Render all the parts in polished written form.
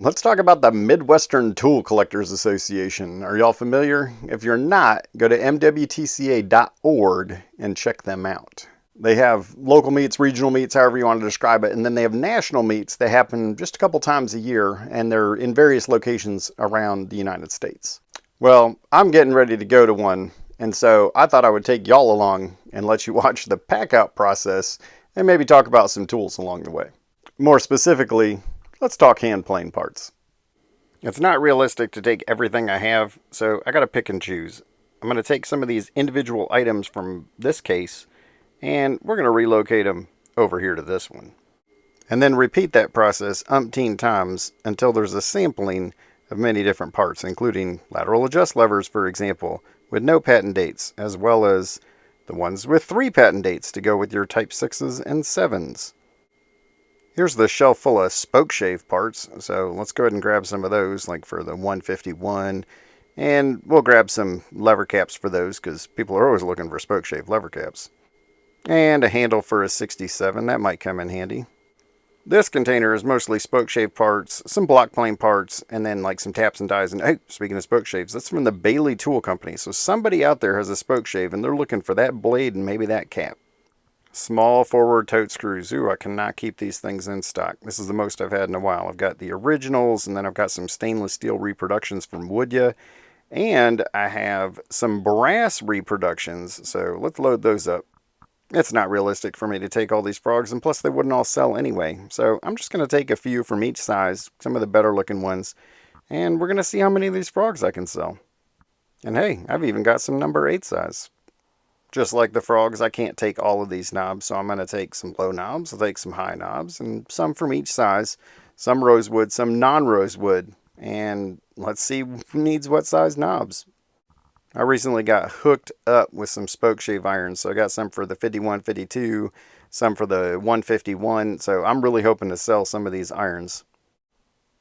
Let's talk about the Midwestern Tool Collectors Association. Are y'all familiar? If you're not, go to MWTCA.org and check them out. They have local meets, regional meets, however you want to describe it, and then they have national meets that happen just a couple times a year, and they're in various locations around the United States. Well, I'm getting ready to go to one, and so I thought I would take y'all along and let you watch the pack-out process and maybe talk about some tools along the way. More specifically, let's talk hand plane parts. It's not realistic to take everything I have, so I gotta pick and choose. I'm gonna take some of these individual items from this case, and we're gonna relocate them over here to this one. And then repeat that process umpteen times until there's a sampling of many different parts, including lateral adjust levers, for example, with no patent dates, as well as the ones with 3 patent dates to go with your Type 6s and 7s. Here's the shelf full of spoke shave parts, so let's go ahead and grab some of those, like for the 151, and we'll grab some lever caps for those, because people are always looking for spoke shave lever caps. And a handle for a 67, that might come in handy. This container is mostly spoke shave parts, some block plane parts, and then like some taps and dies. And hey, speaking of spoke shaves, that's from the Bailey Tool Company, so somebody out there has a spoke shave, and they're looking for that blade and maybe that cap. Small forward tote screws. Ooh, I cannot keep these things in stock. This is the most I've had in a while. I've got the originals, and then I've got some stainless steel reproductions from Woodya, and I have some brass reproductions, so let's load those up. It's not realistic for me to take all these frogs, and plus they wouldn't all sell anyway, so I'm just going to take a few from each size, some of the better looking ones, and we're going to see how many of these frogs I can sell. And hey, I've even got some number 8 size. Just like the frogs, I can't take all of these knobs, so I'm going to take some low knobs, I'll take some high knobs, and some from each size. Some rosewood, some non-rosewood, and let's see who needs what size knobs. I recently got hooked up with some spoke shave irons, so I got some for the 51, 52, some for the 151, so I'm really hoping to sell some of these irons.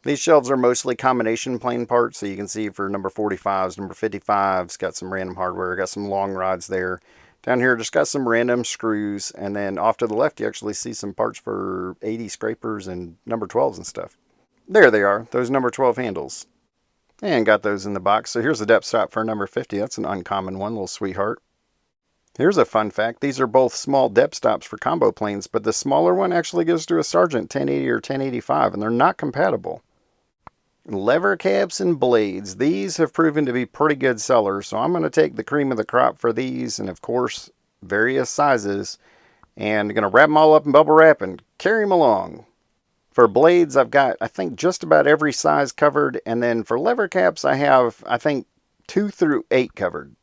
These shelves are mostly combination plane parts, so you can see for number 45s, number 55s, got some random hardware, got some long rods there. Down here, just got some random screws, and then off to the left, you actually see some parts for 80 scrapers and number 12s and stuff. There they are, those number 12 handles. And got those in the box. So here's the depth stop for number 50. That's an uncommon one, little sweetheart. Here's a fun fact. These are both small depth stops for combo planes, but the smaller one actually goes to a Sargent 1080 or 1085, and they're not compatible. Lever caps and blades. These have proven to be pretty good sellers, so I'm going to take the cream of the crop for these, and of course, various sizes, and I'm going to wrap them all up in bubble wrap and carry them along. For blades, I've got, I think, just about every size covered, and then for lever caps, I have, I think, 2 through 8 covered.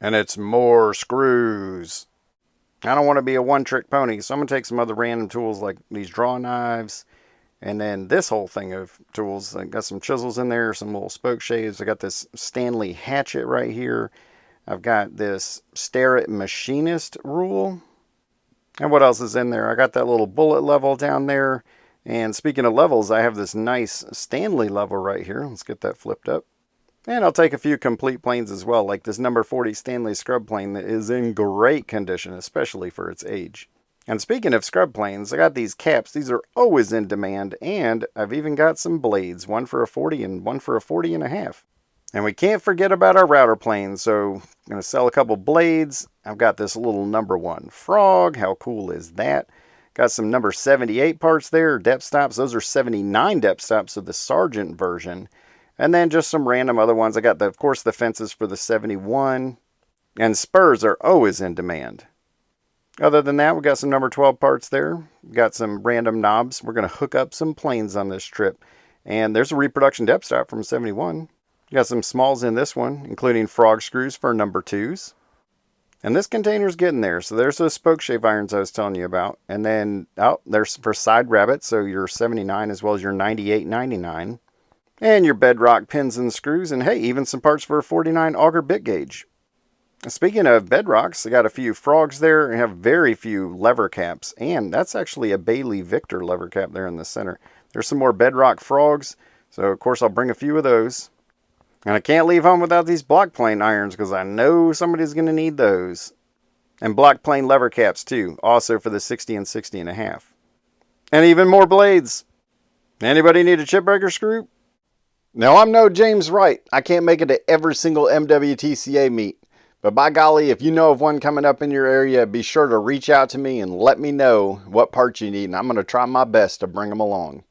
And it's more screws. I don't want to be a one-trick pony, so I'm going to take some other random tools like these draw knives, and then this whole thing of tools. I got some chisels in there, some little spoke shaves. I got this Stanley hatchet right here. I've got this Starrett machinist rule. And what else is in there? I got that little bullet level down there. And speaking of levels, I have this nice Stanley level right here. Let's get that flipped up. And I'll take a few complete planes as well, like this number 40 Stanley scrub plane that is in great condition, especially for its age. And speaking of scrub planes, I got these caps. These are always in demand, and I've even got some blades, one for a 40 and one for a 40 and a half. And we can't forget about our router planes, so I'm going to sell a couple blades. I've got this little number 1 frog. How cool is that? Got some number 78 parts there, depth stops. Those are 79 depth stops of the Sargent version. And then just some random other ones. I got, of course, the fences for the 71. And spurs are always in demand. Other than that, we got some number 12 parts there. Got some random knobs. We're going to hook up some planes on this trip. And there's a reproduction depth stop from 71. Got some smalls in this one, including frog screws for number 2s. And this container's getting there. So there's those spoke shave irons I was telling you about. And then, there's for side rabbits, so your 79 as well as your 98, 99. And your bedrock pins and screws. And hey, even some parts for a 49 auger bit gauge. Speaking of bedrocks, I got a few frogs there and have very few lever caps. And that's actually a Bailey Victor lever cap there in the center. There's some more bedrock frogs. So, of course, I'll bring a few of those. And I can't leave home without these block plane irons because I know somebody's going to need those. And block plane lever caps too, also for the 60 and 60 and a half. And even more blades. Anybody need a chip breaker screw? Now, I'm no James Wright. I can't make it to every single MWTCA meet. But by golly, if you know of one coming up in your area, be sure to reach out to me and let me know what parts you need, and I'm going to try my best to bring them along.